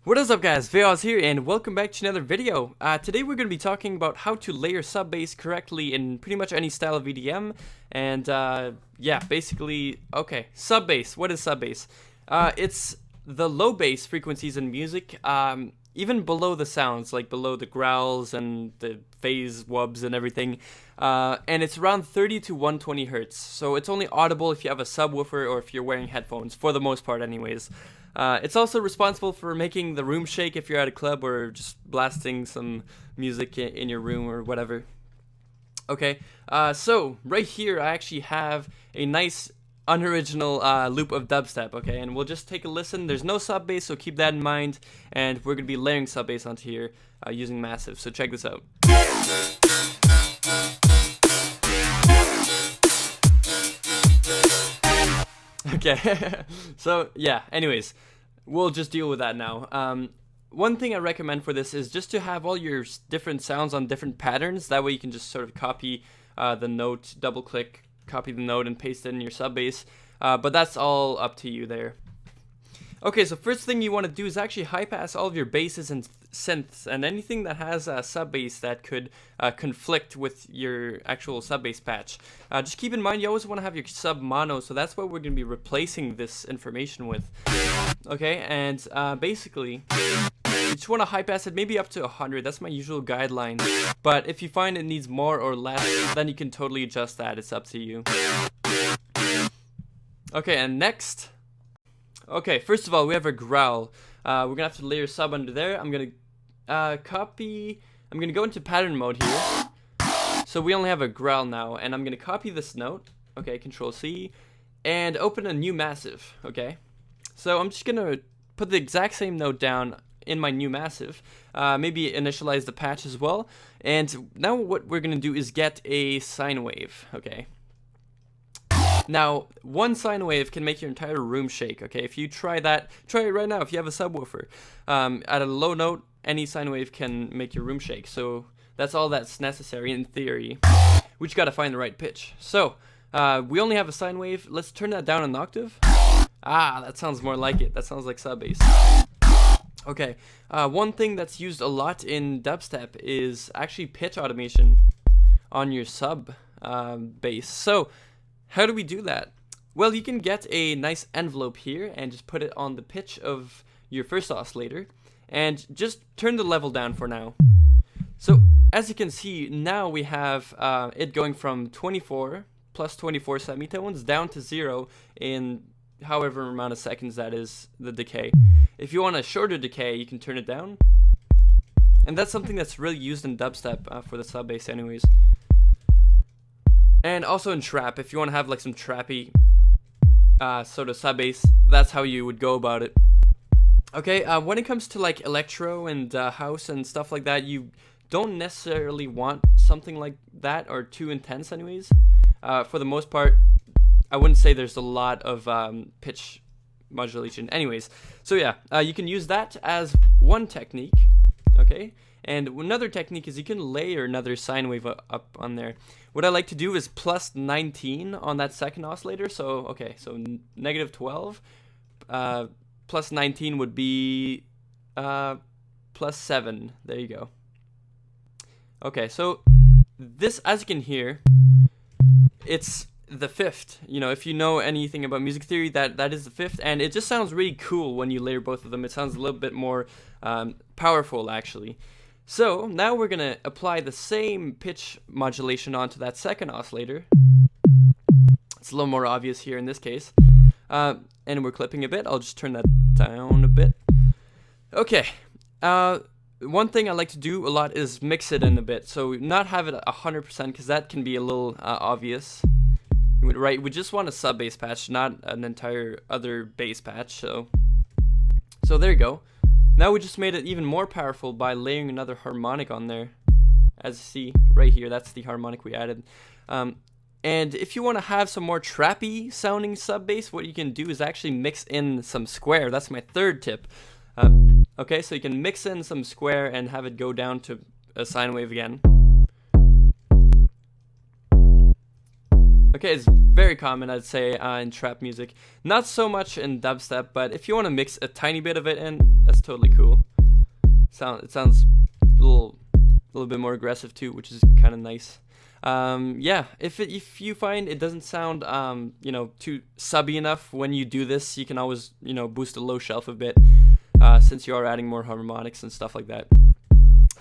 What is up, guys? VayHoz here, and welcome back to another video. Today we're going to be talking about how to layer sub bass correctly in pretty much any style of EDM. And yeah, basically, okay, sub bass. What is sub bass? It's the low bass frequencies in music, even below the sounds, like below the growls and the phase wubs and everything. And it's around 30 to 120 hertz. So it's only audible if you have a subwoofer or if you're wearing headphones, for the most part anyways. It's also responsible for making the room shake if you're at a club or just blasting some music in your room or whatever. Okay, so right here I actually have a nice unoriginal loop of dubstep, okay, and we'll just take a listen. There's no sub bass, so keep that in mind, and we're going to be layering sub bass onto here using Massive, so check this out. Okay, so yeah, anyways, we'll just deal with that now. One thing I recommend for this is just to have all your different sounds on different patterns. That way you can just sort of copy the note, double click, copy the note and paste it in your sub bass. But that's all up to you there. Okay, so first thing you want to do is actually high pass all of your basses and synths and anything that has a sub bass that could conflict with your actual sub bass patch. Just keep in mind you always want to have your sub mono, so that's what we're going to be replacing this information with. Okay, and basically you just want to high pass it maybe up to 100. That's my usual guideline. But if you find it needs more or less, then you can totally adjust that. It's up to you. Okay, and next. Okay, first of all, we have a growl. We're gonna have to layer sub under there. I'm gonna I'm gonna go into pattern mode here. So we only have a growl now, and I'm gonna copy this note. Okay, Control C, and open a new massive. Okay, so I'm just gonna put the exact same note down in my new massive. Maybe initialize the patch as well. And now what we're gonna do is get a sine wave. Okay. Now, one sine wave can make your entire room shake, okay? If you try that, try it right now if you have a subwoofer. At a low note, any sine wave can make your room shake, so that's all that's necessary in theory. We just gotta find the right pitch. So, we only have a sine wave. Let's turn that down an octave. Ah, that sounds more like it. That sounds like sub bass. Okay, one thing that's used a lot in dubstep is actually pitch automation on your sub bass. So, how do we do that? Well, you can get a nice envelope here and just put it on the pitch of your first oscillator and just turn the level down for now. So as you can see, now we have it going from 24 plus 24 semitones down to 0 in however amount of seconds that is the decay. If you want a shorter decay, you can turn it down. And that's something that's really used in dubstep for the sub bass anyways. And also in trap, if you want to have like some trappy sort of sub bass, that's how you would go about it. Okay, when it comes to like electro and house and stuff like that, you don't necessarily want something like that or too intense anyways. For the most part, I wouldn't say there's a lot of pitch modulation anyways. So yeah, you can use that as one technique, okay? And another technique is you can layer another sine wave up on there. What I like to do is plus 19 on that second oscillator. So, okay, so negative 12 plus 19 would be plus 7. There you go. Okay, so this, as you can hear, it's the fifth. You know, if you know anything about music theory, that is the fifth, and it just sounds really cool when you layer both of them. It sounds a little bit more powerful, actually. So now we're gonna apply the same pitch modulation onto that second oscillator. It's a little more obvious here in this case. And we're clipping a bit. I'll just turn that down a bit. Okay. One thing I like to do a lot is mix it in a bit. So not have it 100% because that can be a little obvious. Right, we just want a sub bass patch, not an entire other bass patch. So there you go. Now we just made it even more powerful by layering another harmonic on there. As you see right here, that's the harmonic we added. And if you want to have some more trappy sounding sub bass, what you can do is actually mix in some square. That's my third tip. Okay, so you can mix in some square and have it go down to a sine wave again. Okay, it's very common, I'd say, in trap music. Not so much in dubstep, but if you want to mix a tiny bit of it in, that's totally cool. It sounds a little bit more aggressive too, which is kind of nice. Yeah, if you find it doesn't sound too subby enough when you do this, you can always boost the low shelf a bit, since you are adding more harmonics and stuff like that.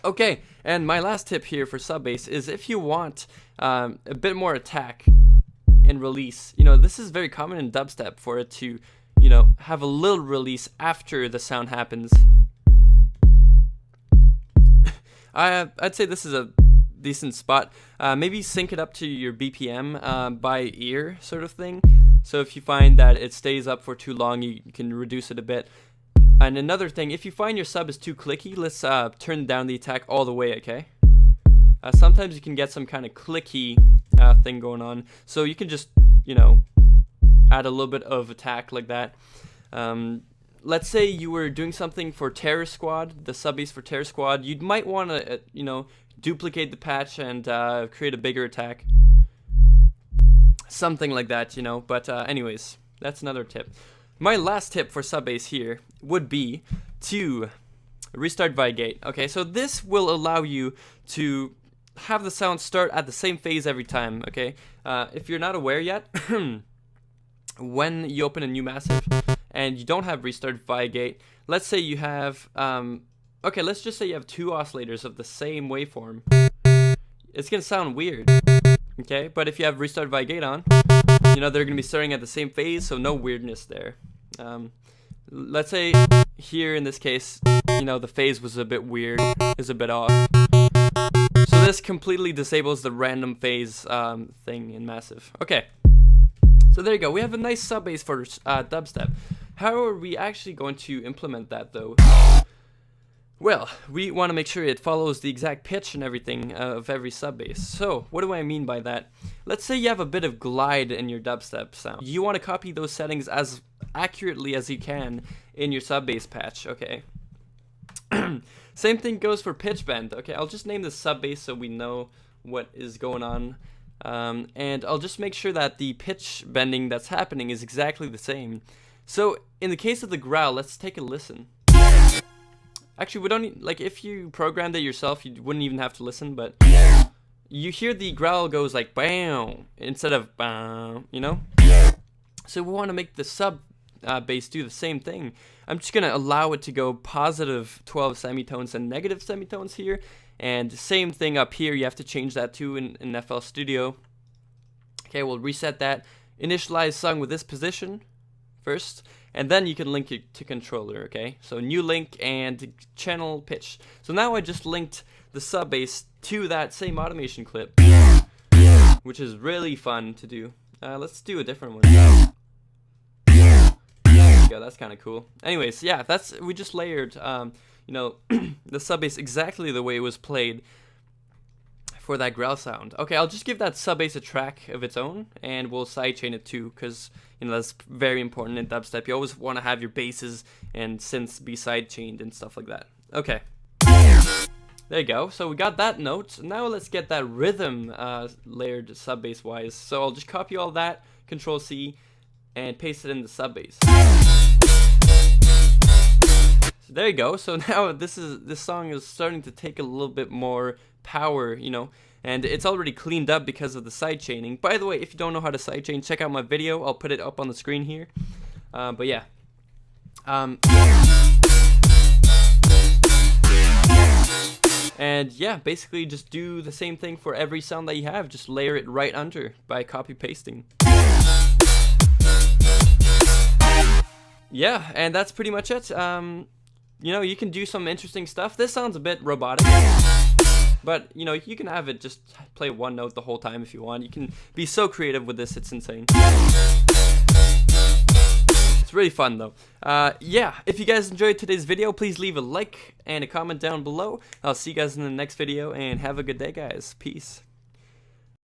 Okay, and my last tip here for sub bass is if you want a bit more attack and release, this is very common in dubstep for it to have a little release after the sound happens. I'd say this is a decent spot. Maybe sync it up to your BPM by ear sort of thing. So if you find that it stays up for too long, you can reduce it a bit. And another thing, if you find your sub is too clicky, let's turn down the attack all the way, okay? Sometimes you can get some kind of clicky thing going on. So you can just, add a little bit of attack like that. Let's say you were doing something for Terror Squad, the sub bass for Terror Squad. You might want to, duplicate the patch and create a bigger attack. Something like that, But anyways, that's another tip. My last tip for sub bass here would be to restart VayGate. Okay, so this will allow you to have the sound start at the same phase every time. Okay, if you're not aware yet, when you open a new massive and you don't have restart VayGate, let's say you have okay, let's just say you have two oscillators of the same waveform. It's gonna sound weird, okay? But if you have restart VayGate on, they're gonna be starting at the same phase, so no weirdness there. Let's say here in this case, the phase was a bit weird, is a bit off. So this completely disables the random phase thing in massive. Okay, so there you go. We have a nice sub bass for dubstep. How are we actually going to implement that though? Well, we want to make sure it follows the exact pitch and everything of every sub bass. So, what do I mean by that? Let's say you have a bit of glide in your dubstep sound. You want to copy those settings as accurately as you can in your sub bass patch, okay? Same thing goes for pitch bend, okay? I'll just name the sub bass so we know what is going on. And I'll just make sure that the pitch bending that's happening is exactly the same. So, in the case of the growl, let's take a listen. Actually, we don't need, if you programmed it yourself, you wouldn't even have to listen, but you hear the growl goes like bam instead of bam, So we want to make the sub bass do the same thing. I'm just going to allow it to go positive 12 semitones and negative semitones here, and same thing up here. You have to change that too in FL Studio. Okay, we'll reset that. Initialize song with this position first, and then you can link it to controller, okay? So new link and channel pitch. So now I just linked the sub bass to that same automation clip, which is really fun to do. Let's do a different one. Yeah, that's kind of cool. Anyways, yeah, we just layered, the sub bass exactly the way it was played for that growl sound. Okay, I'll just give that sub bass a track of its own, and we'll sidechain it too, because that's very important in dubstep. You always want to have your basses and synths be sidechained and stuff like that. Okay, there you go. So we got that note. Now let's get that rhythm layered sub bass wise. So I'll just copy all that, Control C, and paste it in the sub bass. So there you go. So now this song is starting to take a little bit more power, and it's already cleaned up because of the sidechaining. By the way, if you don't know how to sidechain, check out my video. I'll put it up on the screen here. But yeah. And yeah, basically just do the same thing for every sound that you have. Just layer it right under by copy pasting. Yeah, and that's pretty much it. You can do some interesting stuff. This sounds a bit robotic, but you can have it just play one note the whole time if you want. You can be so creative with this, it's insane. It's really fun though. Yeah, if you guys enjoyed today's video, please leave a like and a comment down below. I'll see you guys in the next video, and have a good day, guys. Peace.